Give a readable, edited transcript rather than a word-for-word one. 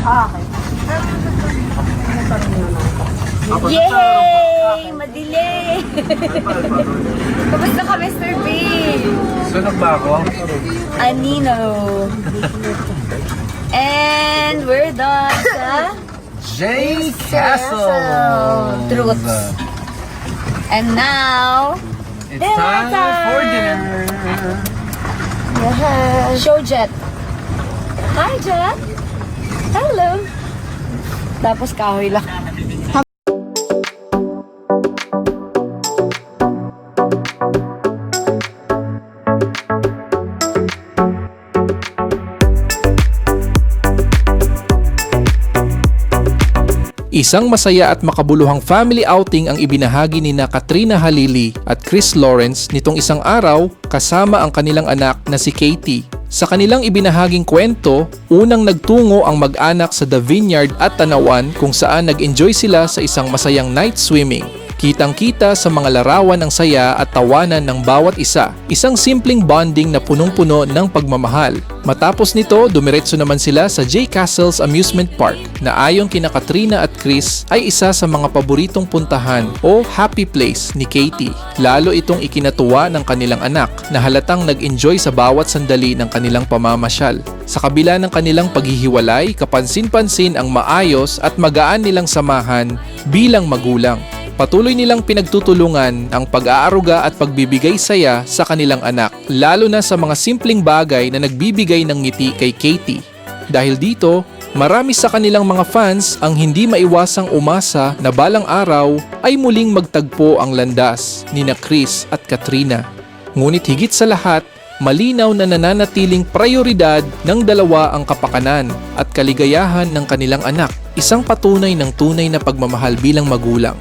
Okay. Yay! Madilim! Kamusta ka, Mr. B? Sunog ba ako? Anino. And we're done sa J Castle! Truth. And now, It's dinner time for dinner! show Jet. Hi, Jet. Hello. Tapos kahoy lang. Isang masaya at makabuluhang family outing ang ibinahagi ni na Katrina Halili at Chris Lawrence nitong isang araw kasama ang kanilang anak na si Katie. Sa kanilang ibinahaging kwento, unang nagtungo ang mag-anak sa The Vineyard at Tanawan kung saan nag-enjoy sila sa isang masayang night swimming. Kitang-kita sa mga larawan ang saya at tawanan ng bawat isa. Isang simpleng bonding na punong-puno ng pagmamahal. Matapos nito, dumiretso naman sila sa J Castle's Amusement Park na ayon kina Katrina at Chris ay isa sa mga paboritong puntahan o happy place ni Katie. Lalo itong ikinatuwa ng kanilang anak na halatang nag-enjoy sa bawat sandali ng kanilang pamamasyal. Sa kabila ng kanilang paghihiwalay, kapansin-pansin ang maayos at magaan nilang samahan bilang magulang. Patuloy nilang pinagtutulungan ang pag-aaruga at pagbibigay saya sa kanilang anak, lalo na sa mga simpleng bagay na nagbibigay ng ngiti kay Katie. Dahil dito, marami sa kanilang mga fans ang hindi maiwasang umasa na balang araw ay muling magtagpo ang landas ni na Chris at Katrina. Ngunit higit sa lahat, malinaw na nananatiling prioridad ng dalawa ang kapakanan at kaligayahan ng kanilang anak, isang patunay ng tunay na pagmamahal bilang magulang.